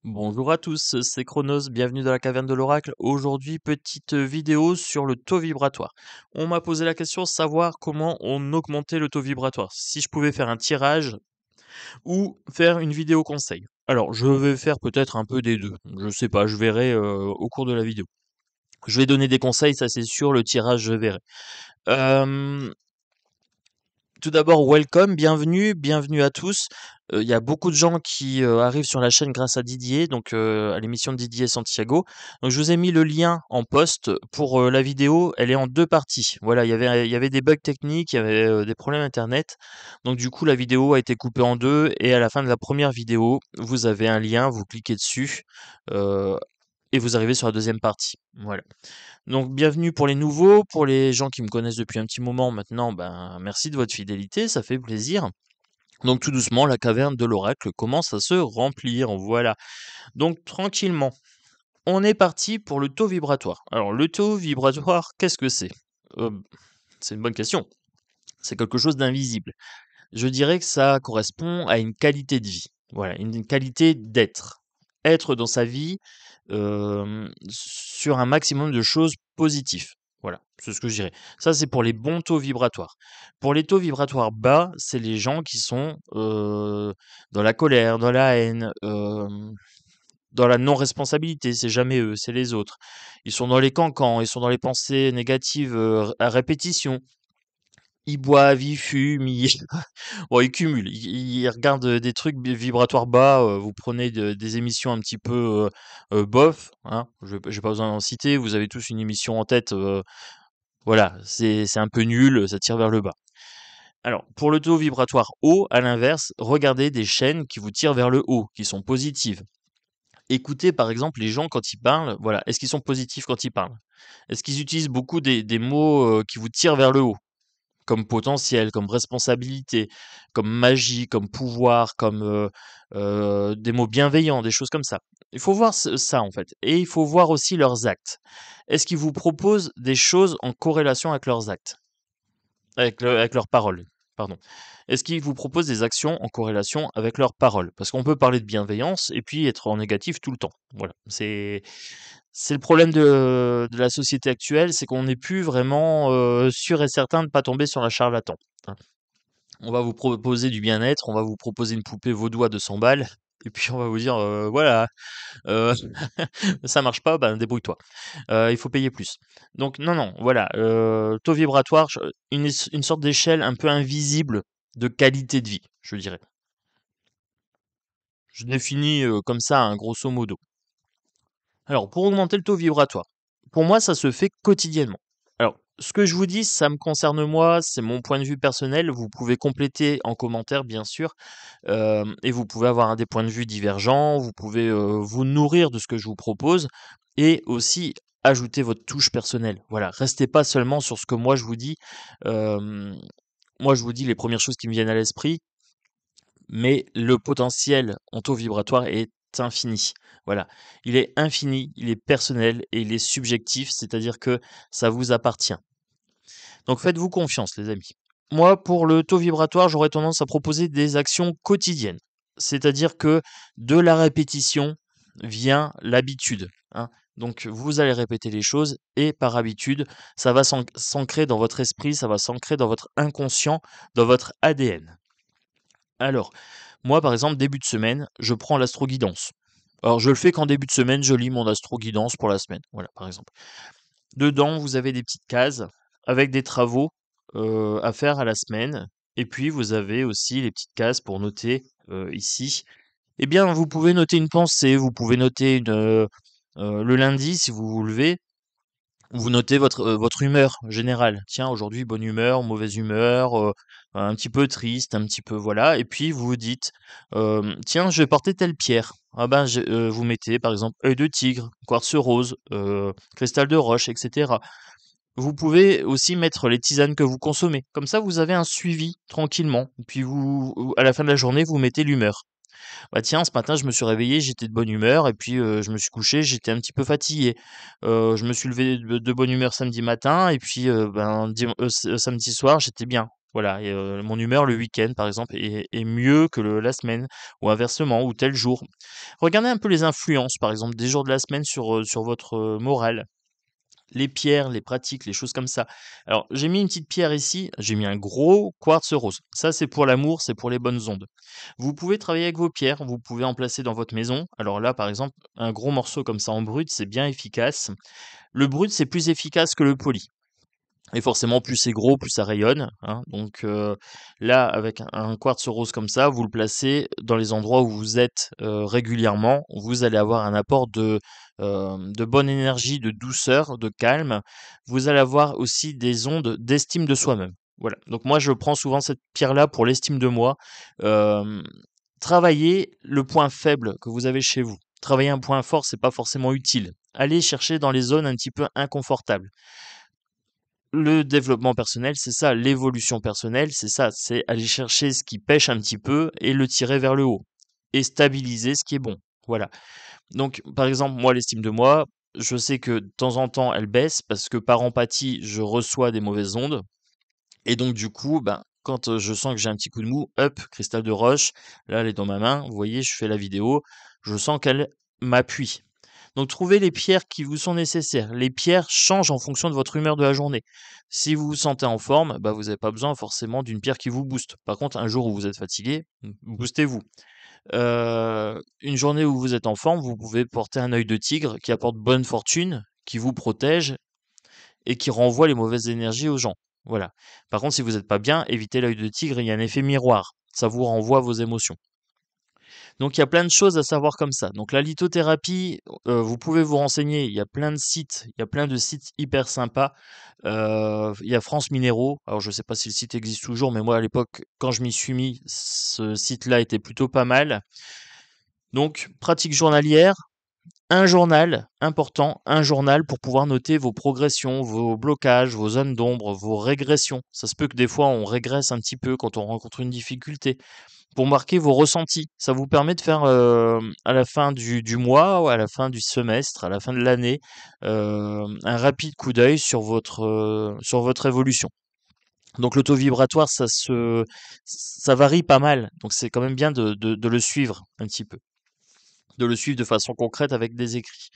Bonjour à tous, c'est Chronos, bienvenue dans la caverne de l'oracle. Aujourd'hui, petite vidéo sur le taux vibratoire. On m'a posé la question de savoir comment on augmentait le taux vibratoire. Si je pouvais faire un tirage ou faire une vidéo conseil. Alors, je vais faire peut-être un peu des deux. Je sais pas, je verrai au cours de la vidéo. Je vais donner des conseils, ça c'est sûr, le tirage, je verrai. Euh, Tout d'abord, welcome, bienvenue à tous. Il y a beaucoup de gens qui arrivent sur la chaîne grâce à Didier, donc à l'émission de Didier Santiago. Donc je vous ai mis le lien en post pour la vidéo. Elle est en deux parties. Voilà, il y avait des bugs techniques, il y avait des problèmes internet. Donc du coup, la vidéo a été coupée en deux et à la fin de la première vidéo, vous avez un lien, vous cliquez dessus euh, et vous arrivez sur la deuxième partie. Voilà. Donc bienvenue pour les nouveaux, pour les gens qui me connaissent depuis un petit moment maintenant, ben merci de votre fidélité, ça fait plaisir. Donc tout doucement, la caverne de l'oracle commence à se remplir, voilà. Donc tranquillement, on est parti pour le taux vibratoire. Alors le taux vibratoire, qu'est-ce que c'est? Euh, c'est une bonne question. C'est quelque chose d'invisible. Je dirais que ça correspond à une qualité de vie. Voilà, une qualité d'être. Être dans sa vie sur un maximum de choses positives. Voilà, c'est ce que je dirais. Ça, c'est pour les bons taux vibratoires. Pour les taux vibratoires bas, c'est les gens qui sont dans la colère, dans la haine, dans la non-responsabilité. C'est jamais eux, c'est les autres. Ils sont dans les cancans, ils sont dans les pensées négatives à répétition. Ils boivent, ils fument, bon, ils cumulent, ils regardent des trucs vibratoires bas. Vous prenez des émissions un petit peu bof, hein, j'ai pas besoin d'en citer. Vous avez tous une émission en tête. Voilà, c'est un peu nul, ça tire vers le bas. Alors, pour le taux vibratoire haut, à l'inverse, regardez des chaînes qui vous tirent vers le haut, qui sont positives. Écoutez par exemple les gens quand ils parlent. Voilà, est-ce qu'ils sont positifs quand ils parlent? Est-ce qu'ils utilisent beaucoup des mots qui vous tirent vers le haut? Comme potentiel, comme responsabilité, comme magie, comme pouvoir, comme des mots bienveillants, des choses comme ça. Il faut voir ça en fait, et il faut voir aussi leurs actes. Est-ce qu'ils vous proposent des choses en corrélation avec leurs actes, avec leurs paroles, pardon. Est-ce qu'ils vous proposent des actions en corrélation avec leurs paroles? Parce qu'on peut parler de bienveillance et puis être en négatif tout le temps. Voilà, c'est le problème de la société actuelle, c'est qu'on n'est plus vraiment sûr et certain de ne pas tomber sur un charlatan, hein. On va vous proposer du bien-être, on va vous proposer une poupée vaudois de 100 balles, et puis on va vous dire voilà, euh, ça marche pas, ben débrouille-toi. Il faut payer plus. Donc non, non, voilà, taux vibratoire, une sorte d'échelle un peu invisible de qualité de vie, je dirais. Je définis comme ça, hein, grosso modo. Alors, pour augmenter le taux vibratoire, pour moi, ça se fait quotidiennement. Alors, ce que je vous dis, ça me concerne moi, c'est mon point de vue personnel. Vous pouvez compléter en commentaire, bien sûr, et vous pouvez avoir des points de vue divergents. Vous pouvez vous nourrir de ce que je vous propose et aussi ajouter votre touche personnelle. Voilà, restez pas seulement sur ce que moi je vous dis. Euh, Moi, je vous dis les premières choses qui me viennent à l'esprit, mais le potentiel en taux vibratoire est infini. Voilà, il est infini, il est personnel et il est subjectif, c'est-à-dire que ça vous appartient. Donc faites-vous confiance, les amis. Moi, pour le taux vibratoire, j'aurais tendance à proposer des actions quotidiennes. C'est-à-dire que de la répétition vient l'habitude, hein. Donc vous allez répéter les choses et par habitude, ça va s'ancrer dans votre esprit, ça va s'ancrer dans votre inconscient, dans votre ADN. Alors, moi, par exemple, début de semaine, je prends l'astro-guidance. Alors, je le fais qu'en début de semaine, je lis mon astro-guidance pour la semaine. Voilà, par exemple. Dedans, vous avez des petites cases avec des travaux à faire à la semaine. Et puis, vous avez aussi les petites cases pour noter ici. Eh bien, vous pouvez noter une pensée, vous pouvez noter le lundi, si vous vous levez, vous notez votre humeur générale. Tiens, aujourd'hui, bonne humeur, mauvaise humeur, un petit peu triste, un petit peu voilà. Et puis vous vous dites, tiens, je vais porter telle pierre. Ah ben, vous mettez par exemple œil de tigre, quartz rose, cristal de roche, etc. Vous pouvez aussi mettre les tisanes que vous consommez. Comme ça, vous avez un suivi tranquillement. Puis à la fin de la journée, vous mettez l'humeur. Bah tiens, ce matin, je me suis réveillé, j'étais de bonne humeur et puis je me suis couché, j'étais un petit peu fatigué. Je me suis levé de bonne humeur samedi matin et puis samedi soir, j'étais bien. Voilà, et mon humeur le week-end, par exemple, est mieux que la semaine, ou inversement, ou tel jour. Regardez un peu les influences, par exemple, des jours de la semaine sur votre morale. Les pierres, les pratiques, les choses comme ça. Alors, j'ai mis une petite pierre ici, j'ai mis un gros quartz rose. Ça, c'est pour l'amour, c'est pour les bonnes ondes. Vous pouvez travailler avec vos pierres, vous pouvez en placer dans votre maison. Alors là, par exemple, un gros morceau comme ça en brut, c'est bien efficace. Le brut, c'est plus efficace que le poli. Et forcément, plus c'est gros, plus ça rayonne, hein. Donc là, avec un quartz rose comme ça, vous le placez dans les endroits où vous êtes régulièrement. Vous allez avoir un apport de bonne énergie, de douceur, de calme. Vous allez avoir aussi des ondes d'estime de soi-même. Voilà. Donc moi, je prends souvent cette pierre-là pour l'estime de moi. Euh, Travaillez le point faible que vous avez chez vous. Travailler un point fort, c'est pas forcément utile. Allez chercher dans les zones un petit peu inconfortables. Le développement personnel, c'est ça, l'évolution personnelle, c'est ça, c'est aller chercher ce qui pêche un petit peu et le tirer vers le haut et stabiliser ce qui est bon. Voilà. Donc, par exemple, moi, l'estime de moi, je sais que de temps en temps, elle baisse parce que par empathie, je reçois des mauvaises ondes. Et donc, du coup, ben, quand je sens que j'ai un petit coup de mou, hop, cristal de roche, là, elle est dans ma main. Vous voyez, je fais la vidéo, je sens qu'elle m'appuie. Donc trouvez les pierres qui vous sont nécessaires. Les pierres changent en fonction de votre humeur de la journée. Si vous vous sentez en forme, bah vous n'avez pas besoin forcément d'une pierre qui vous booste. Par contre, un jour où vous êtes fatigué, boostez-vous. Une journée où vous êtes en forme, vous pouvez porter un œil de tigre qui apporte bonne fortune, qui vous protège et qui renvoie les mauvaises énergies aux gens. Voilà. Par contre, si vous n'êtes pas bien, évitez l'œil de tigre, il y a un effet miroir. Ça vous renvoie vos émotions. Donc il y a plein de choses à savoir comme ça. Donc la lithothérapie, vous pouvez vous renseigner, il y a plein de sites, il y a plein de sites hyper sympas. Il y a France Minéraux, alors je ne sais pas si le site existe toujours, mais moi à l'époque, quand je m'y suis mis, ce site-là était plutôt pas mal. Donc pratique journalière, un journal important, un journal pour pouvoir noter vos progressions, vos blocages, vos zones d'ombre, vos régressions. Ça se peut que des fois on régresse un petit peu quand on rencontre une difficulté pour marquer vos ressentis. Ça vous permet de faire à la fin du mois, ou à la fin du semestre, à la fin de l'année, un rapide coup d'œil sur votre évolution. Donc l'auto-vibratoire, ça varie pas mal. Donc c'est quand même bien de le suivre un petit peu, de le suivre de façon concrète avec des écrits.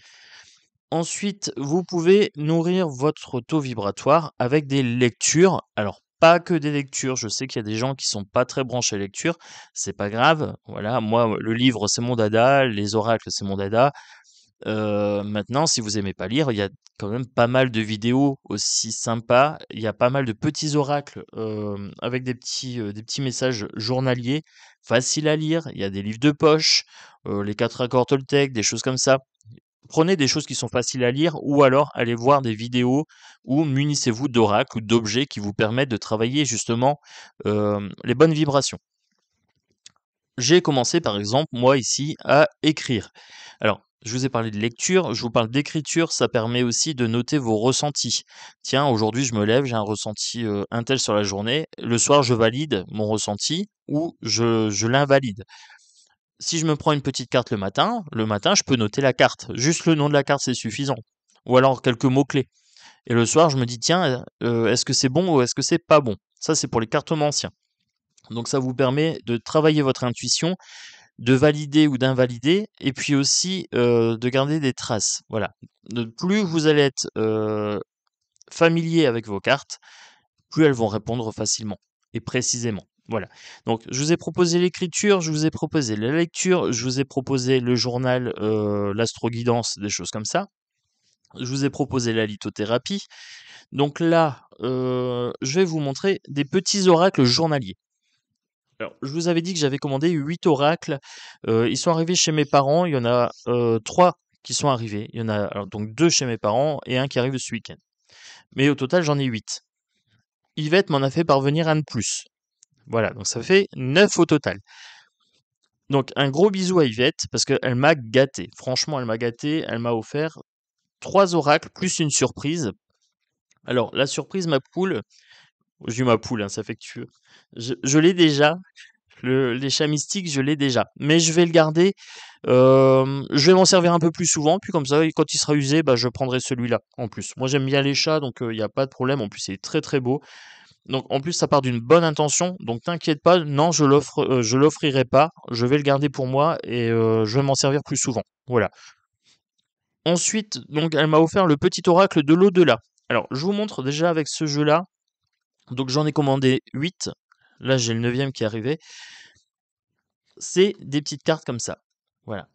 Ensuite, vous pouvez nourrir votre taux vibratoire avec des lectures. Alors, pas que des lectures. Je sais qu'il y a des gens qui sont pas très branchés lecture. C'est pas grave. Voilà, moi, le livre, c'est mon dada. Les oracles, c'est mon dada. Maintenant, si vous aimez pas lire, il y a quand même pas mal de vidéos aussi sympas. Il y a pas mal de petits oracles avec des petits messages journaliers, faciles à lire. Il y a des livres de poche, les 4 accords Toltec, des choses comme ça. Prenez des choses qui sont faciles à lire ou alors allez voir des vidéos ou munissez-vous d'oracles ou d'objets qui vous permettent de travailler justement les bonnes vibrations. J'ai commencé par exemple, moi ici, à écrire. Alors, je vous ai parlé de lecture, je vous parle d'écriture, ça permet aussi de noter vos ressentis. Tiens, aujourd'hui je me lève, j'ai un ressenti un tel sur la journée, le soir je valide mon ressenti ou je l'invalide. Si je me prends une petite carte le matin, je peux noter la carte. Juste le nom de la carte, c'est suffisant. Ou alors quelques mots-clés. Et le soir, je me dis, tiens, est-ce que c'est bon ou est-ce que c'est pas bon? Ça, c'est pour les cartomanciens. Donc ça vous permet de travailler votre intuition, de valider ou d'invalider, et puis aussi de garder des traces. Voilà. Plus vous allez être familier avec vos cartes, plus elles vont répondre facilement et précisément. Voilà. Donc, je vous ai proposé l'écriture, je vous ai proposé la lecture, je vous ai proposé le journal, l'astroguidance, des choses comme ça. Je vous ai proposé la lithothérapie. Donc là, je vais vous montrer des petits oracles journaliers. Alors, je vous avais dit que j'avais commandé 8 oracles. Ils sont arrivés chez mes parents. Il y en a 3 qui sont arrivés. Il y en a alors, donc 2 chez mes parents et un qui arrive ce week-end. Mais au total, j'en ai 8. Yvette m'en a fait parvenir un de plus. Voilà, donc ça fait 9 au total. Donc un gros bisou à Yvette parce qu'elle m'a gâté. Franchement, elle m'a gâté. Elle m'a offert 3 oracles plus une surprise. Alors la surprise, ma poule, j'ai eu ma poule, hein, c'est affectueux. Je l'ai déjà. Les chats mystiques, je l'ai déjà. Mais je vais le garder. Je vais m'en servir un peu plus souvent. Puis comme ça, quand il sera usé, bah, je prendrai celui-là en plus. Moi, j'aime bien les chats, donc il n'y a pas de problème. En plus, il est très très beau. Donc en plus ça part d'une bonne intention, donc t'inquiète pas, non je l'offrirai pas, je vais le garder pour moi et je vais m'en servir plus souvent. Voilà. Ensuite, donc elle m'a offert le petit oracle de l'au-delà. Alors je vous montre déjà avec ce jeu-là, donc j'en ai commandé 8. Là j'ai le neuvième qui est arrivé. C'est des petites cartes comme ça. Voilà.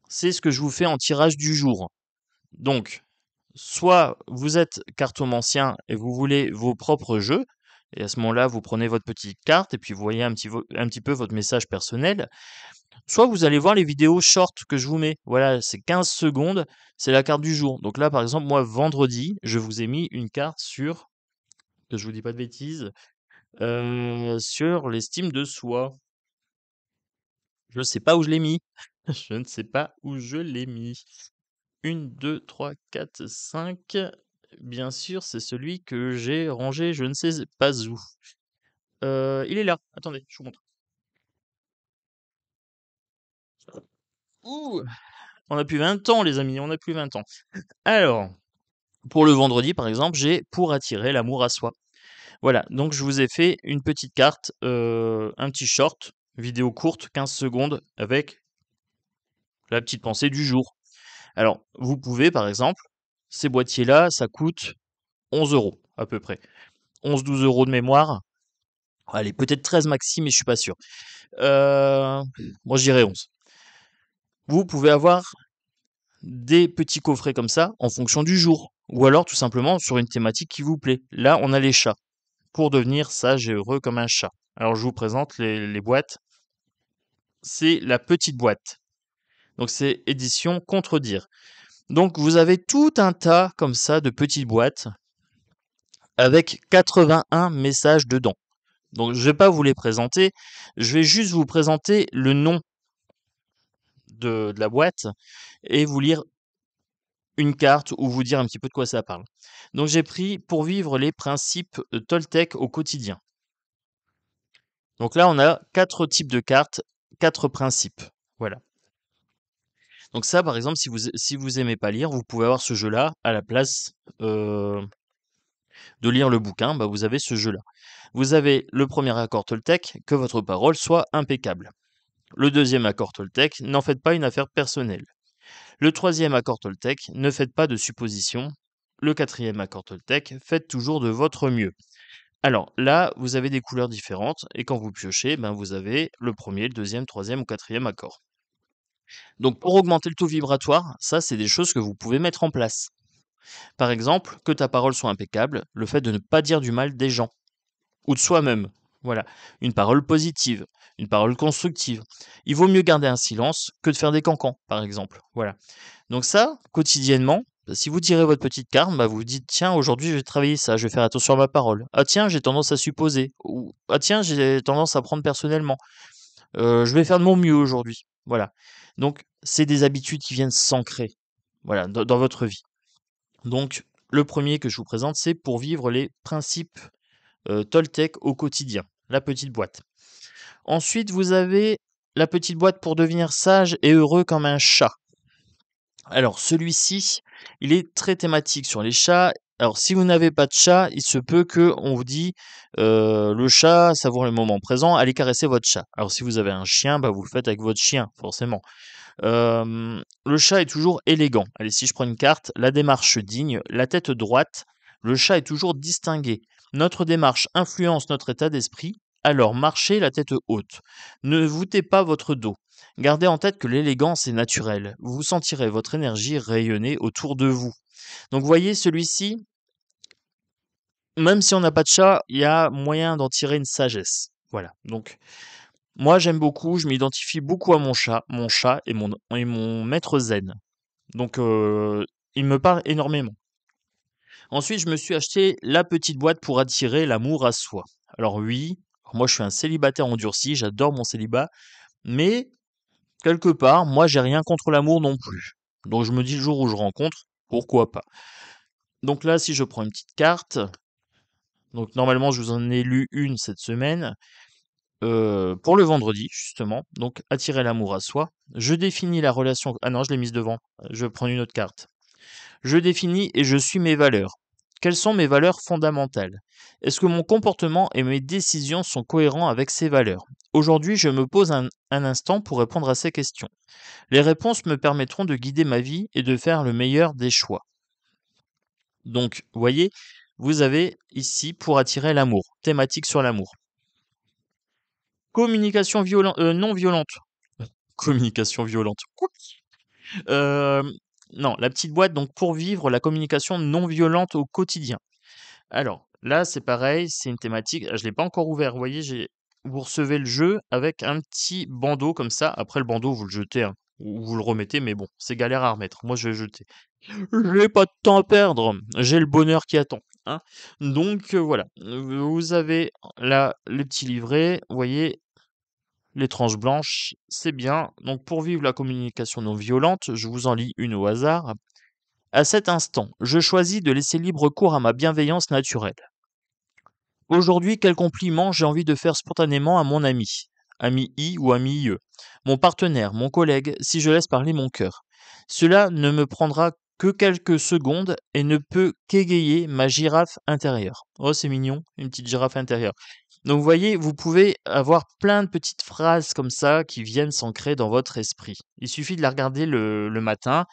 C'est ce que je vous fais en tirage du jour. Donc, soit vous êtes cartomancien et vous voulez vos propres jeux, et à ce moment-là, vous prenez votre petite carte et puis vous voyez un petit peu votre message personnel. Soit vous allez voir les vidéos short que je vous mets. Voilà, c'est 15 secondes, c'est la carte du jour. Donc là, par exemple, moi, vendredi, je vous ai mis une carte sur, que je vous dis pas de bêtises, sur l'estime de soi. Je ne sais pas où je l'ai mis. Je ne sais pas où je l'ai mis. 1, 2, 3, 4, 5. Bien sûr, c'est celui que j'ai rangé je ne sais pas où. Il est là. Attendez, je vous montre. Ouh! On a plus 20 ans les amis, on a plus 20 ans. Alors, pour le vendredi par exemple, j'ai «Pour attirer l'amour à soi». Voilà, donc je vous ai fait une petite carte, un petit short, vidéo courte, 15 secondes avec la petite pensée du jour. Alors, vous pouvez par exemple, ces boîtiers-là, ça coûte 11 € à peu près. 11-12 € de mémoire. Allez, peut-être 13 maxi, mais je suis pas sûr. Moi, je dirais 11. Vous pouvez avoir des petits coffrets comme ça en fonction du jour. Ou alors tout simplement sur une thématique qui vous plaît. Là, on a les chats. Pour devenir sage et heureux comme un chat. Alors, je vous présente les boîtes. C'est la petite boîte. Donc, c'est édition Contredire. Donc, vous avez tout un tas comme ça de petites boîtes avec 81 messages dedans. Donc, je vais pas vous les présenter. Je vais juste vous présenter le nom de la boîte et vous lire une carte ou vous dire un petit peu de quoi ça parle. Donc j'ai pris pour vivre les principes Toltec au quotidien. Donc là, on a 4 types de cartes, 4 principes. Voilà. Donc ça, par exemple, si vous aimez pas lire, vous pouvez avoir ce jeu-là à la place de lire le bouquin. Bah, vous avez ce jeu-là. Vous avez le premier accord Toltec, que votre parole soit impeccable. Le deuxième accord Toltec, n'en faites pas une affaire personnelle. Le troisième accord Toltec, ne faites pas de suppositions. Le quatrième accord Toltec, faites toujours de votre mieux. Alors là, vous avez des couleurs différentes et quand vous piochez, ben, vous avez le premier, le deuxième, troisième ou quatrième accord. Donc pour augmenter le taux vibratoire, ça c'est des choses que vous pouvez mettre en place. Par exemple, que ta parole soit impeccable, le fait de ne pas dire du mal des gens ou de soi-même. Voilà, une parole positive, une parole constructive. Il vaut mieux garder un silence que de faire des cancans, par exemple. Voilà. Donc ça, quotidiennement, si vous tirez votre petite carte, bah vous vous dites tiens, aujourd'hui je vais travailler ça, je vais faire attention à ma parole. Ah tiens, j'ai tendance à supposer. Ou ah tiens, j'ai tendance à prendre personnellement. Je vais faire de mon mieux aujourd'hui. Voilà. Donc c'est des habitudes qui viennent s'ancrer. Voilà, dans votre vie. Donc le premier que je vous présente, c'est pour vivre les principes Toltec au quotidien. La petite boîte. Ensuite, vous avez la petite boîte pour devenir sage et heureux comme un chat. Alors celui-ci, il est très thématique sur les chats. Alors si vous n'avez pas de chat, il se peut que on vous dit le chat savoure le moment présent, allez caresser votre chat. Alors si vous avez un chien, bah vous le faites avec votre chien, forcément. Le chat est toujours élégant. Allez, si je prends une carte, la démarche digne, la tête droite, le chat est toujours distingué. Notre démarche influence notre état d'esprit, alors marchez la tête haute. Ne voûtez pas votre dos. Gardez en tête que l'élégance est naturelle. Vous sentirez votre énergie rayonner autour de vous. Donc, vous voyez, celui-ci, même si on n'a pas de chat, il y a moyen d'en tirer une sagesse. Voilà. Donc, moi, j'aime beaucoup, je m'identifie beaucoup à mon chat et mon maître zen. Donc, il me parle énormément. Ensuite, je me suis acheté la petite boîte pour attirer l'amour à soi. Alors oui, moi je suis un célibataire endurci, j'adore mon célibat, mais quelque part, moi j'ai rien contre l'amour non plus. Donc je me dis le jour où je rencontre, pourquoi pas. Donc là, si je prends une petite carte, donc normalement je vous en ai lu une cette semaine, pour le vendredi justement, donc attirer l'amour à soi. Je définis la relation... Ah non, je l'ai mise devant, je vais prendre une autre carte. Je définis et je suis mes valeurs. Quelles sont mes valeurs fondamentales? Est-ce que mon comportement et mes décisions sont cohérents avec ces valeurs? Aujourd'hui, je me pose un instant pour répondre à ces questions. Les réponses me permettront de guider ma vie et de faire le meilleur des choix. Donc, vous voyez, vous avez ici pour attirer l'amour, thématique sur l'amour. Communication non violente. Communication violente. Quoi? Euh, non, la petite boîte, donc pour vivre la communication non violente au quotidien. Alors, là, c'est pareil, c'est une thématique. Je l'ai pas encore ouvert. Vous voyez, vous recevez le jeu avec un petit bandeau comme ça. Après, le bandeau, vous le jetez, hein, ou vous le remettez, mais bon, c'est galère à remettre. Moi, je vais le jeter. J'ai pas de temps à perdre. J'ai le bonheur qui attend, hein. Donc, voilà. Vous avez là le petit livret. Vous voyez, les tranches blanches, c'est bien. Donc, pour vivre la communication non violente, je vous en lis une au hasard. À cet instant, je choisis de laisser libre cours à ma bienveillance naturelle. Aujourd'hui, quel compliment j'ai envie de faire spontanément à mon ami, ami I ou ami IE, mon partenaire, mon collègue, si je laisse parler mon cœur. Cela ne me prendra que quelques secondes et ne peut qu'égayer ma girafe intérieure. Oh, c'est mignon, une petite girafe intérieure. Donc vous voyez, vous pouvez avoir plein de petites phrases comme ça qui viennent s'ancrer dans votre esprit. Il suffit de la regarder le matin.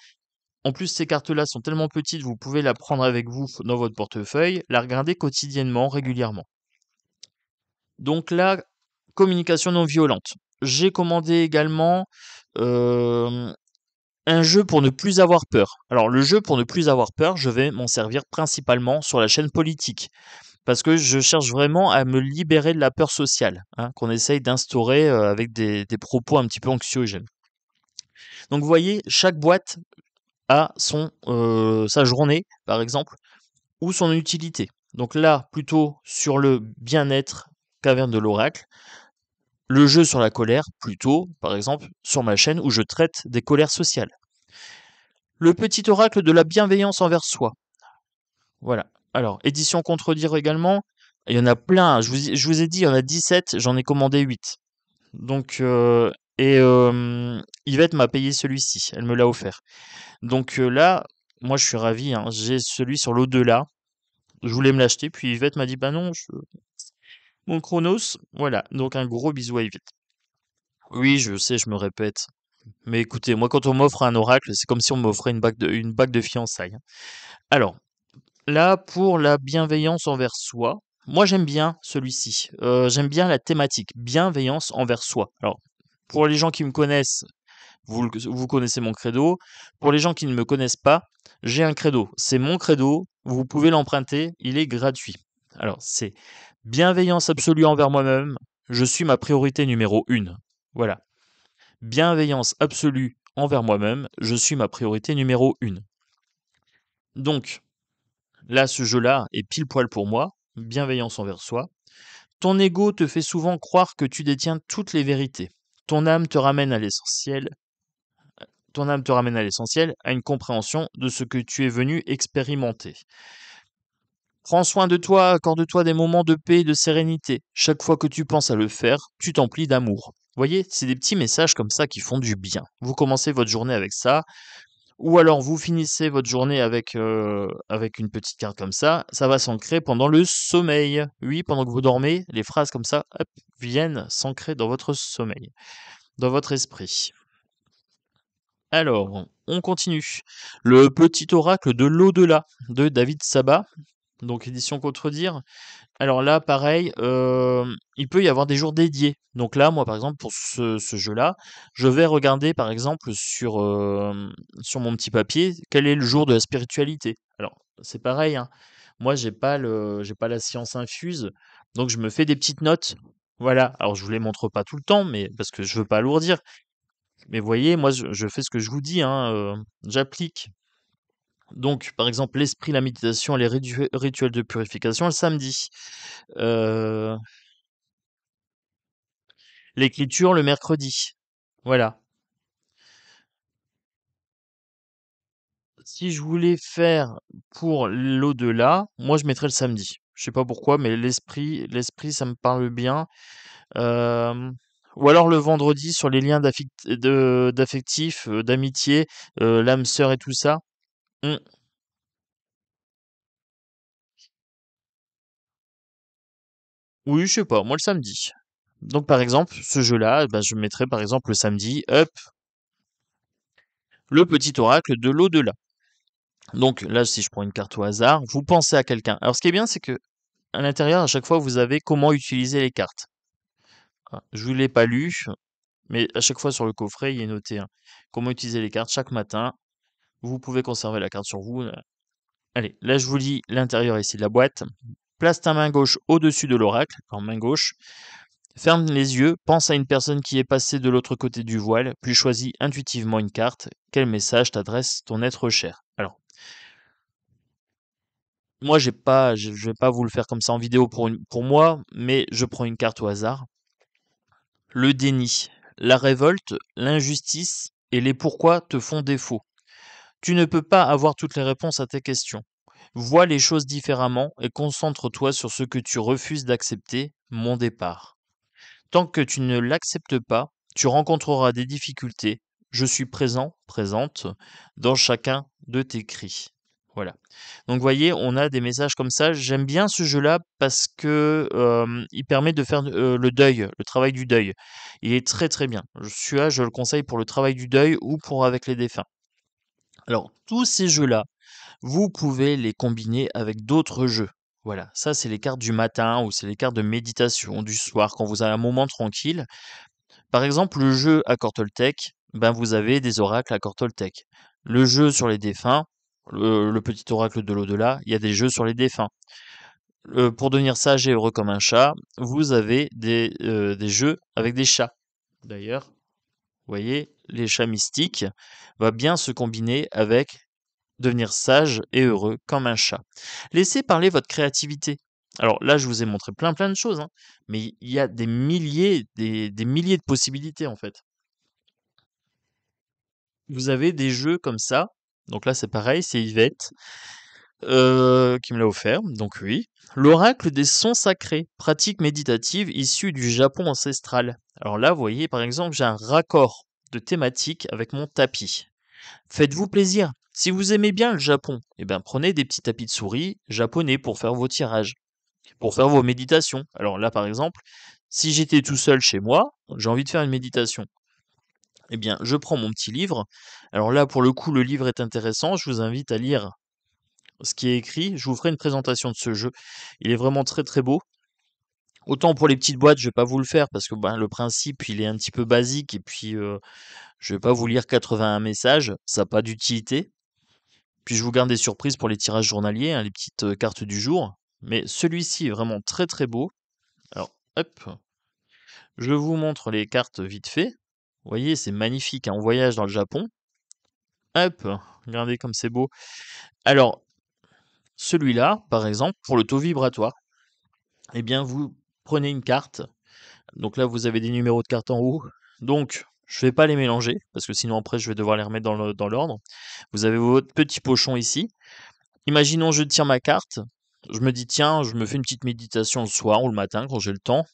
En plus, ces cartes-là sont tellement petites, vous pouvez la prendre avec vous dans votre portefeuille, la regarder quotidiennement, régulièrement. Donc là, communication non violente. J'ai commandé également euh, un jeu pour ne plus avoir peur. Alors le jeu pour ne plus avoir peur, je vais m'en servir principalement sur la chaîne politique. Parce que je cherche vraiment à me libérer de la peur sociale, hein, qu'on essaye d'instaurer avec des propos un petit peu anxiogènes. Donc vous voyez, chaque boîte a sa journée, par exemple, ou son utilité. Donc là, plutôt sur le bien-être, caverne de l'oracle. Le jeu sur la colère, plutôt, par exemple, sur ma chaîne où je traite des colères sociales. Le petit oracle de la bienveillance envers soi. Voilà. Alors, édition contredire également. Il y en a plein. Je vous ai dit, il y en a 17. J'en ai commandé 8. Donc, Yvette m'a payé celui-ci. Elle me l'a offert. Donc là, moi, je suis ravi, hein. J'ai celui sur l'au-delà. Je voulais me l'acheter. Puis Yvette m'a dit, bah non, mon Chronos. Voilà. Donc, un gros bisou à Yvette. Oui, je sais, je me répète. Mais écoutez, moi, quand on m'offre un oracle, c'est comme si on m'offrait une bague de fiançailles, hein. Alors, là, pour la bienveillance envers soi, moi, j'aime bien celui-ci. J'aime bien la thématique, bienveillance envers soi. Alors, pour les gens qui me connaissent, vous connaissez mon credo. Pour les gens qui ne me connaissent pas, j'ai un credo. C'est mon credo. Vous pouvez l'emprunter. Il est gratuit. Alors, c'est bienveillance absolue envers moi-même. Je suis ma priorité numéro 1. Voilà. Bienveillance absolue envers moi-même, je suis ma priorité numéro 1. Donc, là, ce jeu-là est pile poil pour moi, bienveillance envers soi. Ton ego te fait souvent croire que tu détiens toutes les vérités. Ton âme te ramène à l'essentiel, ton âme te ramène à l'essentiel, à une compréhension de ce que tu es venu expérimenter. Prends soin de toi, accorde-toi des moments de paix et de sérénité. Chaque fois que tu penses à le faire, tu t'emplis d'amour. Vous voyez, c'est des petits messages comme ça qui font du bien. Vous commencez votre journée avec ça, ou alors vous finissez votre journée avec une petite carte comme ça va s'ancrer pendant le sommeil. Oui, pendant que vous dormez, les phrases comme ça, hop, viennent s'ancrer dans votre sommeil, dans votre esprit. Alors, on continue. Le petit oracle de l'au-delà de David Sabat, donc édition Contredire. Alors là, pareil, il peut y avoir des jours dédiés. Donc là, moi, par exemple, pour ce jeu-là, je vais regarder, par exemple, sur mon petit papier, quel est le jour de la spiritualité. Alors, c'est pareil, hein. Moi, j'ai pas la science infuse, donc je me fais des petites notes. Voilà. Alors, je vous les montre pas tout le temps, mais parce que je veux pas alourdir. Mais vous voyez, moi, je fais ce que je vous dis, hein, j'applique. Donc, par exemple, l'esprit, la méditation et les rituels de purification le samedi. Euh, L'écriture le mercredi. Voilà. Si je voulais faire pour l'au-delà, moi je mettrais le samedi. Je sais pas pourquoi, mais ça me parle bien. Euh, ou alors le vendredi sur les liens d'affectif, d'amitié, l'âme sœur et tout ça. Hmm. Oui, je sais pas, moi le samedi. Donc par exemple, ce jeu-là, bah, je mettrais par exemple le samedi, hop, le petit oracle de l'au-delà. Donc là, si je prends une carte au hasard, vous pensez à quelqu'un. Alors ce qui est bien, c'est que à l'intérieur, à chaque fois, vous avez comment utiliser les cartes. Ah, je vous l'ai pas lu, mais à chaque fois sur le coffret, il est noté hein, comment utiliser les cartes chaque matin. Vous pouvez conserver la carte sur vous. Allez, là je vous lis l'intérieur ici de la boîte. Place ta main gauche au-dessus de l'oracle, en main gauche. Ferme les yeux, pense à une personne qui est passée de l'autre côté du voile, puis choisis intuitivement une carte. Quel message t'adresse ton être cher? Alors, moi j'ai pas, je vais pas vous le faire comme ça en vidéo pour moi, mais je prends une carte au hasard. Le déni, la révolte, l'injustice et les pourquoi te font défaut. Tu ne peux pas avoir toutes les réponses à tes questions. Vois les choses différemment et concentre-toi sur ce que tu refuses d'accepter, mon départ. Tant que tu ne l'acceptes pas, tu rencontreras des difficultés. Je suis présent, présente, dans chacun de tes cris. Voilà. Donc, vous voyez, on a des messages comme ça. J'aime bien ce jeu-là parce que il permet de faire le deuil, le travail du deuil. Il est très très bien. Celui-là, je le conseille pour le travail du deuil ou pour avec les défunts. Alors, tous ces jeux-là, vous pouvez les combiner avec d'autres jeux. Voilà, ça c'est les cartes du matin ou c'est les cartes de méditation du soir quand vous avez un moment tranquille. Par exemple, le jeu à Toltec, ben vous avez des oracles à Toltec. Le jeu sur les défunts, le petit oracle de l'au-delà, il y a des jeux sur les défunts. Pour devenir sage et heureux comme un chat, vous avez des jeux avec des chats. D'ailleurs, vous voyez, les chats mystiques va bien se combiner avec devenir sage et heureux comme un chat. Laissez parler votre créativité. Alors là, je vous ai montré plein de choses, hein, mais il y a des milliers de possibilités en fait. Vous avez des jeux comme ça. Donc là, c'est pareil, c'est Yvette qui me l'a offert. Donc oui. L'oracle des sons sacrés, pratique méditative issue du Japon ancestral. Alors là, vous voyez, par exemple, j'ai un raccord de thématique avec mon tapis. Faites-vous plaisir. Si vous aimez bien le Japon, eh ben prenez des petits tapis de souris japonais pour faire vos tirages, pour faire vos méditations. Alors là, par exemple, si j'étais tout seul chez moi, j'ai envie de faire une méditation. Eh bien, je prends mon petit livre. Alors là, pour le coup, le livre est intéressant. Je vous invite à lire ce qui est écrit. Je vous ferai une présentation de ce jeu. Il est vraiment très très beau. Autant pour les petites boîtes, je vais pas vous le faire parce que ben, le principe, il est un petit peu basique et puis je vais pas vous lire 81 messages, ça n'a pas d'utilité. Puis je vous garde des surprises pour les tirages journaliers, hein, les petites cartes du jour. Mais celui-ci est vraiment très très beau. Alors, hop, je vous montre les cartes vite fait. Vous voyez, c'est magnifique, hein, on voyage dans le Japon. Hop, regardez comme c'est beau. Alors, celui-là, par exemple, pour le taux vibratoire, eh bien, vous prenez une carte. Donc là, vous avez des numéros de cartes en haut. Donc, je ne vais pas les mélanger, parce que sinon après, je vais devoir les remettre dans l'ordre. Vous avez votre petit pochon ici. Imaginons, je tire ma carte. Je me dis, tiens, je me fais une petite méditation le soir ou le matin quand j'ai le temps.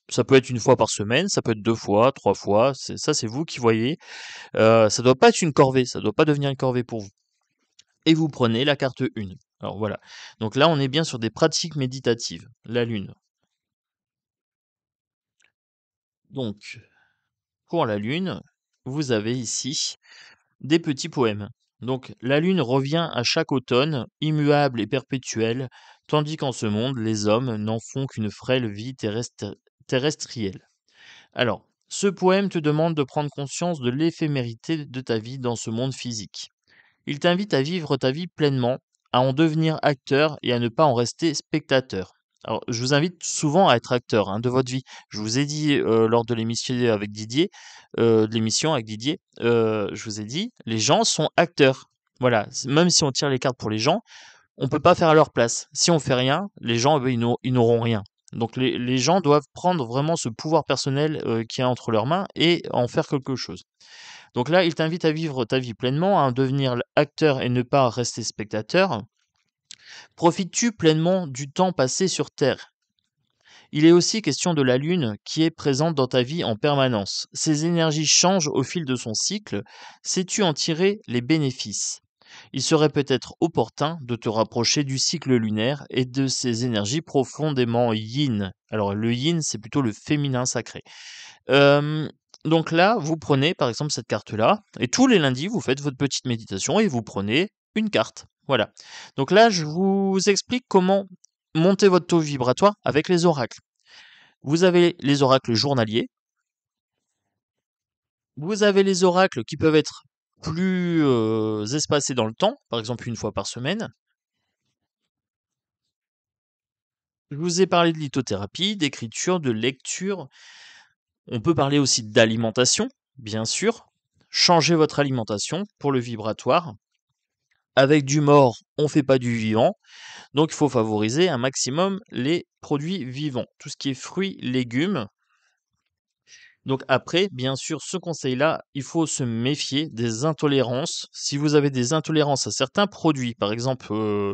Ça peut être une fois par semaine, ça peut être 2 fois, 3 fois. Ça, c'est vous qui voyez. Ça doit pas être une corvée, ça doit pas devenir une corvée pour vous. Et vous prenez la carte 1. Alors voilà. Donc là, on est bien sur des pratiques méditatives. La lune. Donc, pour la lune, vous avez ici des petits poèmes. Donc, la lune revient à chaque automne, immuable et perpétuelle, tandis qu'en ce monde, les hommes n'en font qu'une frêle vie terrestrielle. Alors, ce poème te demande de prendre conscience de l'éphémérité de ta vie dans ce monde physique. Il t'invite à vivre ta vie pleinement, à en devenir acteur et à ne pas en rester spectateur. Alors, je vous invite souvent à être acteur hein, de votre vie. Je vous ai dit lors de l'émission avec Didier, je vous ai dit, les gens sont acteurs. Voilà, même si on tire les cartes pour les gens, on peut pas faire à leur place. Si on fait rien, les gens, ils n'auront rien. Donc les gens doivent prendre vraiment ce pouvoir personnel qui est entre leurs mains et en faire quelque chose. Donc là, il t'invite à vivre ta vie pleinement, à en devenir acteur et ne pas rester spectateur. Profites-tu pleinement du temps passé sur Terre? Il est aussi question de la Lune qui est présente dans ta vie en permanence. Ses énergies changent au fil de son cycle. Sais-tu en tirer les bénéfices? il serait peut-être opportun de te rapprocher du cycle lunaire et de ses énergies profondément yin. Alors le yin, c'est plutôt le féminin sacré. Hem, donc là, vous prenez par exemple cette carte-là et tous les lundis, vous faites votre petite méditation et vous prenez une carte. Voilà. Donc là, je vous explique comment monter votre taux vibratoire avec les oracles. Vous avez les oracles journaliers, vous avez les oracles qui peuvent être plus espacés dans le temps, par exemple une fois par semaine. Je vous ai parlé de lithothérapie, d'écriture, de lecture. On peut parler aussi d'alimentation, bien sûr. Changez votre alimentation pour le vibratoire. Avec du mort, on ne fait pas du vivant. Donc il faut favoriser un maximum les produits vivants. Tout ce qui est fruits, légumes. Donc après, bien sûr, ce conseil-là, il faut se méfier des intolérances. Si vous avez des intolérances à certains produits, par exemple,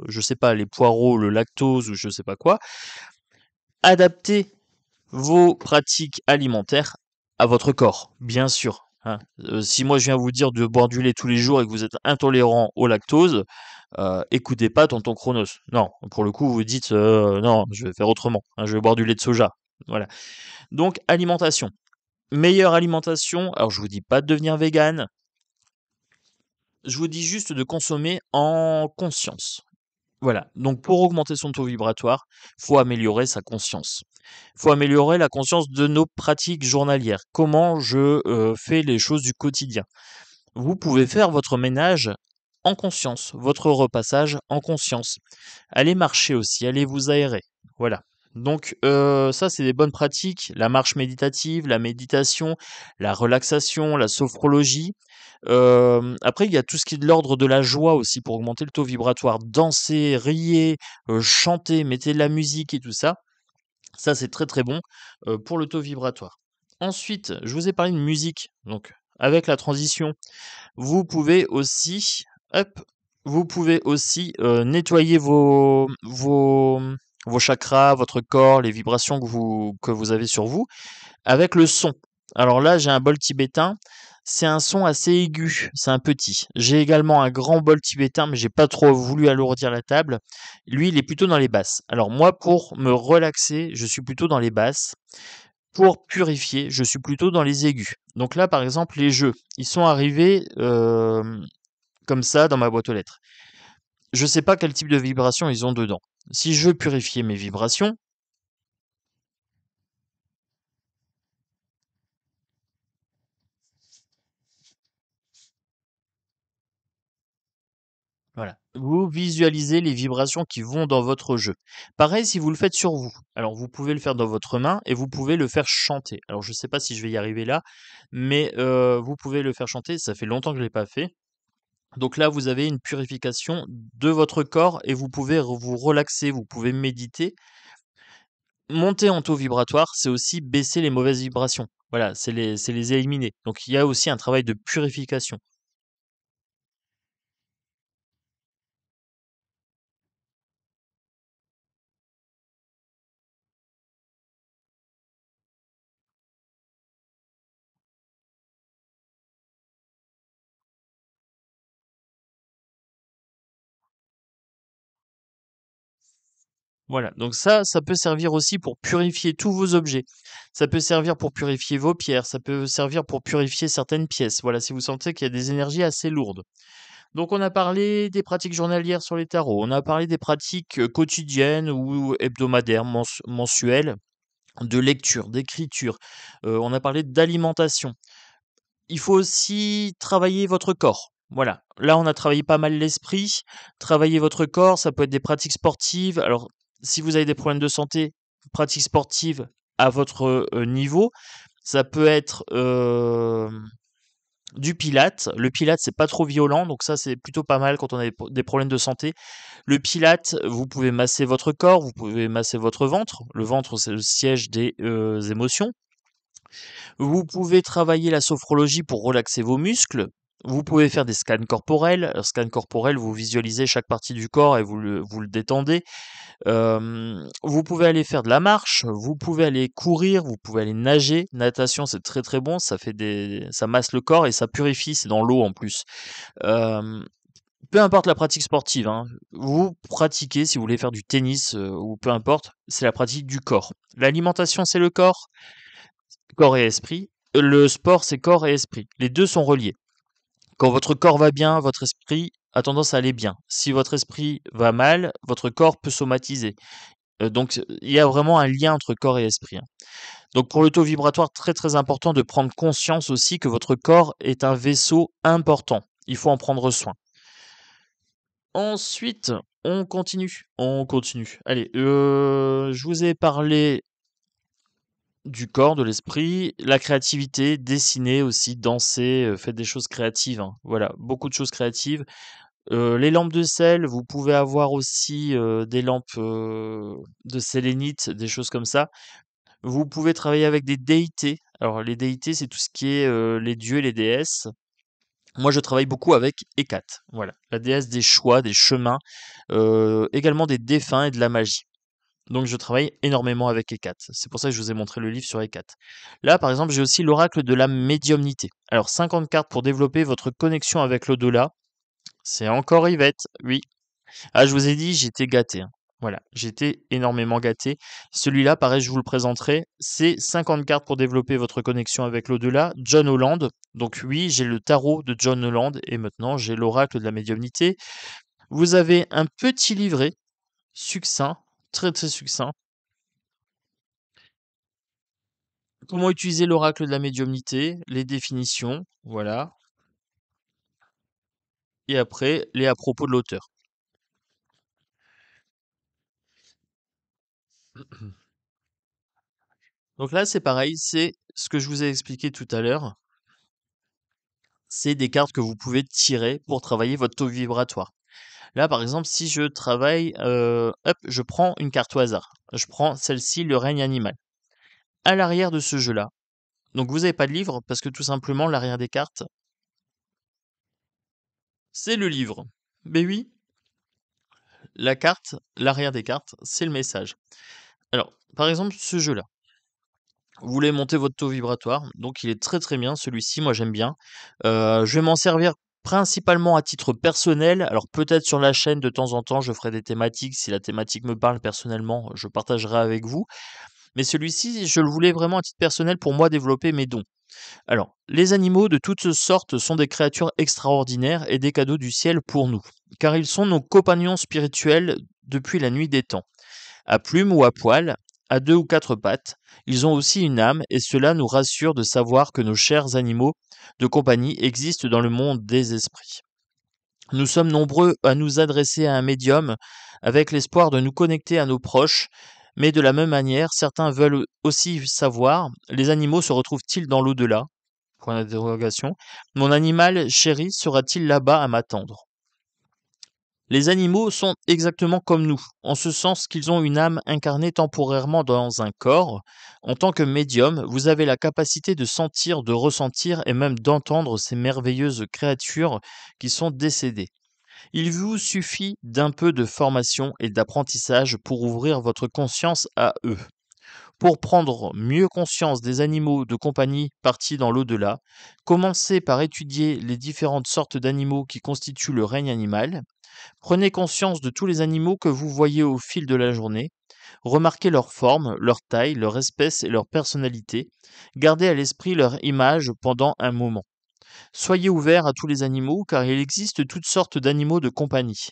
je sais pas, les poireaux, le lactose ou je sais pas quoi, adaptez vos pratiques alimentaires à votre corps, bien sûr, hein. Si moi je viens vous dire de boire du lait tous les jours et que vous êtes intolérant au lactose, écoutez pas tonton Chronos. Non, pour le coup, vous dites, «Non, je vais faire autrement, hein, je vais boire du lait de soja». Voilà. Donc alimentation. Meilleure alimentation, alors je vous dis pas de devenir végane, je vous dis juste de consommer en conscience. Voilà, donc pour augmenter son taux vibratoire, faut améliorer sa conscience. Faut améliorer la conscience de nos pratiques journalières. Comment je fais les choses du quotidien. Vous pouvez faire votre ménage en conscience, votre repassage en conscience. Allez marcher aussi, allez vous aérer. Voilà. Donc ça, c'est des bonnes pratiques. La marche méditative, la méditation, la relaxation, la sophrologie. Après, il y a tout ce qui est de l'ordre de la joie aussi pour augmenter le taux vibratoire. Danser, riez, chanter, mettez de la musique et tout ça. Ça, c'est très très bon pour le taux vibratoire. Ensuite, je vous ai parlé de musique. Donc, avec la transition, vous pouvez aussi, hop, vous pouvez aussi nettoyer vos chakras, votre corps, les vibrations que vous avez sur vous, avec le son. Alors là, j'ai un bol tibétain. C'est un son assez aigu, c'est un petit. J'ai également un grand bol tibétain, mais j'ai pas trop voulu alourdir la table. Lui, il est plutôt dans les basses. Alors moi, pour me relaxer, je suis plutôt dans les basses. Pour purifier, je suis plutôt dans les aigus. Donc là, par exemple, les jeux, ils sont arrivés comme ça dans ma boîte aux lettres. Je sais pas quel type de vibration ils ont dedans. Si je veux purifier mes vibrations, voilà. Vous visualisez les vibrations qui vont dans votre jeu. Pareil si vous le faites sur vous. Alors vous pouvez le faire dans votre main et vous pouvez le faire chanter. Alors je ne sais pas si je vais y arriver là, mais vous pouvez le faire chanter. Ça fait longtemps que je l'ai pas fait. Donc là, vous avez une purification de votre corps et vous pouvez vous relaxer, vous pouvez méditer. Monter en taux vibratoire, c'est aussi baisser les mauvaises vibrations. Voilà, c'est les éliminer. Donc il y a aussi un travail de purification. Voilà, donc ça peut servir aussi pour purifier tous vos objets. Ça peut servir pour purifier vos pierres, ça peut servir pour purifier certaines pièces. Voilà, si vous sentez qu'il y a des énergies assez lourdes. Donc on a parlé des pratiques journalières sur les tarots, on a parlé des pratiques quotidiennes ou hebdomadaires, mensuelles, de lecture, d'écriture. On a parlé d'alimentation. Il faut aussi travailler votre corps. Voilà. Là, on a travaillé pas mal l'esprit. Travailler votre corps, ça peut être des pratiques sportives. Alors, si vous avez des problèmes de santé, pratiques sportives à votre niveau. Ça peut être du pilate. Le pilate, c'est pas trop violent, donc ça, c'est plutôt pas mal quand on a des problèmes de santé. Le pilate, vous pouvez masser votre corps, vous pouvez masser votre ventre. Le ventre, c'est le siège des émotions. Vous pouvez travailler la sophrologie pour relaxer vos muscles. Vous pouvez faire des scans corporels. Alors, scan corporel, vous visualisez chaque partie du corps et vous le détendez. Vous pouvez aller faire de la marche, vous pouvez aller courir, vous pouvez aller nager. Natation, c'est très très bon, ça masse le corps et ça purifie, c'est dans l'eau en plus. Hem, Peu importe la pratique sportive, hein, vous pratiquez, si vous voulez faire du tennis ou peu importe, c'est la pratique du corps. L'alimentation, c'est le corps, corps et esprit. Le sport, c'est corps et esprit. Les deux sont reliés. Quand votre corps va bien, votre esprit a tendance à aller bien. Si votre esprit va mal, votre corps peut somatiser. Donc, il y a vraiment un lien entre corps et esprit, hein. Donc, pour le taux vibratoire, très très important de prendre conscience aussi que votre corps est un vaisseau important. Il faut en prendre soin. Ensuite, on continue. On continue. Allez, je vous ai parlé du corps, de l'esprit, la créativité, dessiner aussi, danser, faites des choses créatives, hein. Voilà, beaucoup de choses créatives. Les lampes de sel, vous pouvez avoir aussi, des lampes, de sélénite, des choses comme ça. Vous pouvez travailler avec des déités. Alors les déités, c'est tout ce qui est, les dieux et les déesses. Moi, je travaille beaucoup avec Hécate, voilà, la déesse des choix, des chemins, également des défunts et de la magie. Donc je travaille énormément avec Hécate. C'est pour ça que je vous ai montré le livre sur Hécate. Là, par exemple, j'ai aussi l'oracle de la médiumnité. Alors 50 cartes pour développer votre connexion avec l'au-delà. C'est encore Yvette, oui. Ah, je vous ai dit, j'étais gâté, hein. Voilà, j'étais énormément gâté. Celui-là, pareil, je vous le présenterai. C'est 50 cartes pour développer votre connexion avec l'au-delà. John Holland. Donc oui, j'ai le tarot de John Holland et maintenant j'ai l'oracle de la médiumnité. Vous avez un petit livret succinct, très très succinct. Comment utiliser l'oracle de la médiumnité, les définitions, voilà. Et après, les à propos de l'auteur. Donc là, c'est pareil, c'est ce que je vous ai expliqué tout à l'heure. C'est des cartes que vous pouvez tirer pour travailler votre taux vibratoire. Là, par exemple, si je travaille, hop, je prends une carte au hasard. Je prends celle-ci, le règne animal. À l'arrière de ce jeu-là, donc vous n'avez pas de livre parce que tout simplement, l'arrière des cartes, c'est le livre. Mais oui, la carte, l'arrière des cartes, c'est le message. Alors, par exemple, ce jeu-là. Vous voulez monter votre taux vibratoire, donc il est très très bien celui-ci, moi j'aime bien. Je vais m'en servir principalement à titre personnel. Alors peut-être sur la chaîne de temps en temps, je ferai des thématiques. Si la thématique me parle personnellement, je partagerai avec vous. Mais celui-ci, je le voulais vraiment à titre personnel pour moi développer mes dons. Alors, les animaux de toutes sortes sont des créatures extraordinaires et des cadeaux du ciel pour nous, car ils sont nos compagnons spirituels depuis la nuit des temps. À plumes ou à poils, à deux ou quatre pattes, ils ont aussi une âme et cela nous rassure de savoir que nos chers animaux de compagnie existent dans le monde des esprits. Nous sommes nombreux à nous adresser à un médium avec l'espoir de nous connecter à nos proches, mais de la même manière, certains veulent aussi savoir, les animaux se retrouvent-ils dans l'au-delà? Point d'interrogation. Mon animal chéri sera-t-il là-bas à m'attendre? Les animaux sont exactement comme nous, en ce sens qu'ils ont une âme incarnée temporairement dans un corps. En tant que médium, vous avez la capacité de sentir, de ressentir et même d'entendre ces merveilleuses créatures qui sont décédées. Il vous suffit d'un peu de formation et d'apprentissage pour ouvrir votre conscience à eux. Pour prendre mieux conscience des animaux de compagnie partis dans l'au-delà, commencez par étudier les différentes sortes d'animaux qui constituent le règne animal. Prenez conscience de tous les animaux que vous voyez au fil de la journée. Remarquez leur forme, leur taille, leur espèce et leur personnalité. Gardez à l'esprit leur image pendant un moment. Soyez ouverts à tous les animaux car il existe toutes sortes d'animaux de compagnie.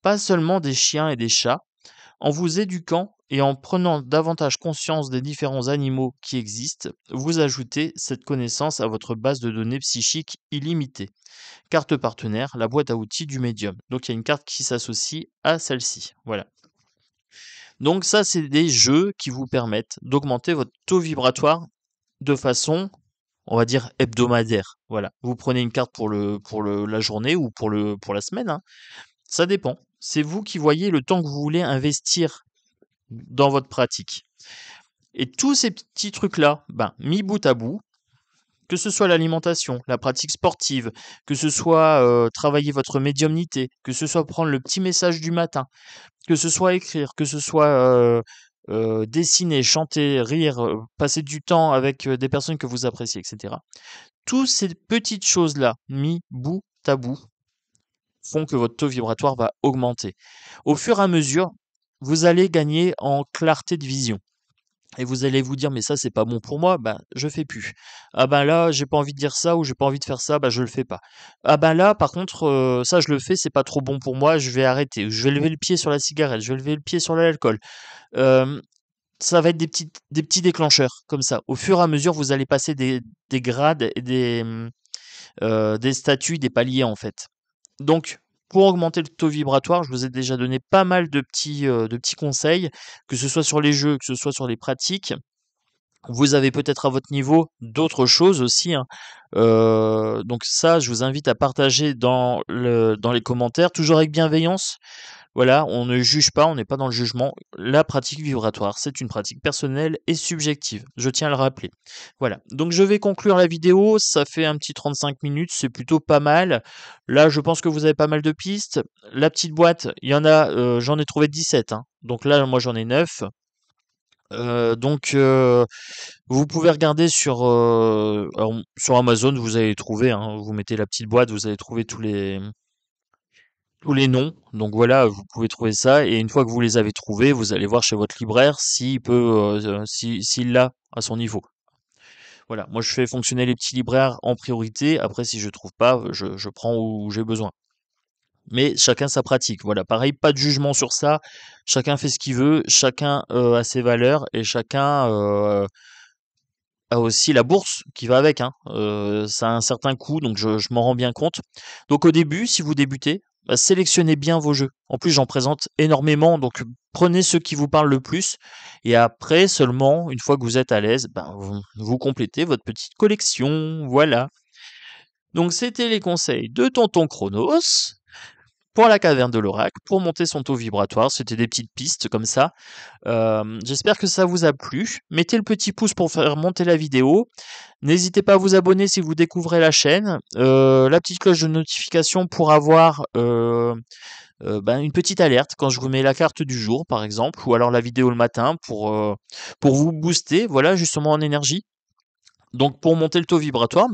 Pas seulement des chiens et des chats. En vous éduquant et en prenant davantage conscience des différents animaux qui existent, vous ajoutez cette connaissance à votre base de données psychique illimitée. Carte partenaire, la boîte à outils du médium. Donc il y a une carte qui s'associe à celle-ci. Voilà. Donc ça, c'est des jeux qui vous permettent d'augmenter votre taux vibratoire de façon, on va dire, hebdomadaire. Voilà. Vous prenez une carte la journée ou pour la semaine, hein. Ça dépend. C'est vous qui voyez le temps que vous voulez investir dans votre pratique. Et tous ces petits trucs-là, ben, mis bout à bout, que ce soit l'alimentation, la pratique sportive, que ce soit travailler votre médiumnité, que ce soit prendre le petit message du matin, que ce soit écrire, que ce soit dessiner, chanter, rire, passer du temps avec des personnes que vous appréciez, etc. Toutes ces petites choses-là, mis bout à bout, font que votre taux vibratoire va augmenter. Au fur et à mesure, vous allez gagner en clarté de vision. Et vous allez vous dire: «Mais ça, c'est pas bon pour moi, bah, je fais plus. Ah ben là, j'ai pas envie de dire ça ou j'ai pas envie de faire ça, bah, je le fais pas. Ah ben là, par contre, ça je le fais, c'est pas trop bon pour moi, je vais arrêter. Je vais lever le pied sur la cigarette, je vais lever le pied sur l'alcool». Hem, Ça va être des petits déclencheurs comme ça. Au fur et à mesure, vous allez passer des grades et des statuts, des paliers, en fait. Donc, pour augmenter le taux vibratoire, je vous ai déjà donné pas mal de petits conseils, que ce soit sur les jeux, que ce soit sur les pratiques. Vous avez peut-être à votre niveau d'autres choses aussi, hein. Donc ça, je vous invite à partager dans les commentaires, toujours avec bienveillance. Voilà, on ne juge pas, on n'est pas dans le jugement. La pratique vibratoire, c'est une pratique personnelle et subjective, je tiens à le rappeler. Voilà, donc je vais conclure la vidéo, ça fait un petit 35 minutes, c'est plutôt pas mal. Là, je pense que vous avez pas mal de pistes. La petite boîte, il y en a, j'en ai trouvé 17, hein. Donc là, moi j'en ai 9. Vous pouvez regarder sur Amazon, vous allez trouver, hein. Vous mettez la petite boîte, vous allez trouver tous les noms. Donc voilà, vous pouvez trouver ça et une fois que vous les avez trouvés, vous allez voir chez votre libraire s'il l'a à son niveau. Voilà, moi je fais fonctionner les petits libraires en priorité. Après, si je trouve pas, je prends où j'ai besoin. Mais chacun sa pratique. Voilà, pareil, pas de jugement sur ça. Chacun fait ce qu'il veut, chacun a ses valeurs et chacun a aussi la bourse qui va avec, hein. Ça a un certain coût, donc je m'en rends bien compte. Donc au début, si vous débutez, bah, sélectionnez bien vos jeux. En plus, j'en présente énormément, donc prenez ceux qui vous parlent le plus. Et après, seulement, une fois que vous êtes à l'aise, ben, vous complétez votre petite collection. Voilà. Donc c'était les conseils de Tonton Chronos pour la caverne de l'oracle, pour monter son taux vibratoire. C'était des petites pistes comme ça. J'espère que ça vous a plu. Mettez le petit pouce pour faire monter la vidéo. N'hésitez pas à vous abonner si vous découvrez la chaîne. La petite cloche de notification pour avoir une petite alerte quand je vous mets la carte du jour, par exemple, ou alors la vidéo le matin pour vous booster, voilà, justement en énergie. Donc pour monter le taux vibratoire,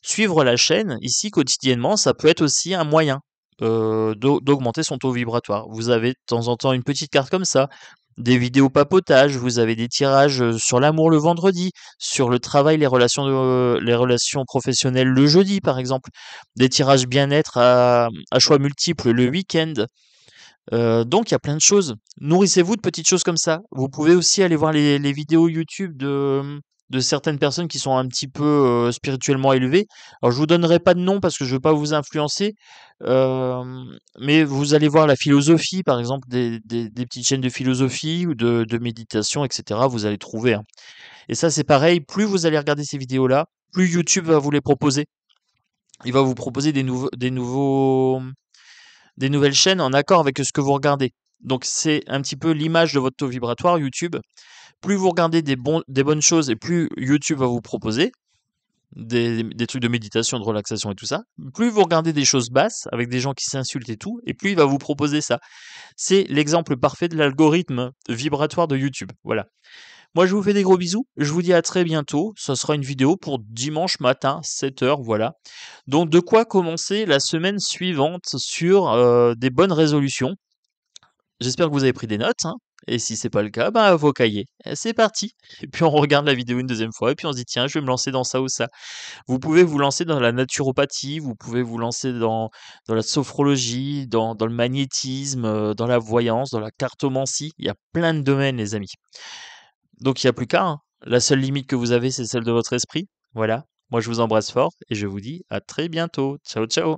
suivre la chaîne ici quotidiennement, ça peut être aussi un moyen d'augmenter son taux vibratoire. Vous avez de temps en temps une petite carte comme ça, des vidéos papotage, vous avez des tirages sur l'amour le vendredi, sur le travail, les relations professionnelles le jeudi par exemple, des tirages bien-être à choix multiples le week-end. Donc il y a plein de choses. Nourrissez-vous de petites choses comme ça. Vous pouvez aussi aller voir les vidéos YouTube de certaines personnes qui sont un petit peu spirituellement élevées. Alors je vous donnerai pas de nom parce que je veux pas vous influencer, mais vous allez voir la philosophie, par exemple, des petites chaînes de philosophie ou de méditation, etc. Vous allez trouver, hein. Et ça c'est pareil, plus vous allez regarder ces vidéos-là, plus YouTube va vous les proposer. Il va vous proposer des nouvelles chaînes en accord avec ce que vous regardez. Donc c'est un petit peu l'image de votre taux vibratoire YouTube. Plus vous regardez des bonnes choses et plus YouTube va vous proposer des trucs de méditation, de relaxation et tout ça. Plus vous regardez des choses basses avec des gens qui s'insultent et tout, et plus il va vous proposer ça. C'est l'exemple parfait de l'algorithme vibratoire de YouTube. Voilà. Moi, je vous fais des gros bisous. Je vous dis à très bientôt. Ce sera une vidéo pour dimanche matin, 7h, voilà. Donc, de quoi commencer la semaine suivante sur des bonnes résolutions. J'espère que vous avez pris des notes, hein. Et si c'est pas le cas, vos cahiers. C'est parti. Et puis on regarde la vidéo une deuxième fois et puis on se dit tiens, je vais me lancer dans ça ou ça. Vous pouvez vous lancer dans la naturopathie, vous pouvez vous lancer dans la sophrologie, dans le magnétisme, dans la voyance, dans la cartomancie. Il y a plein de domaines, les amis. Donc il n'y a plus qu'à, hein. La seule limite que vous avez, c'est celle de votre esprit. Voilà. Moi, je vous embrasse fort et je vous dis à très bientôt. Ciao, ciao.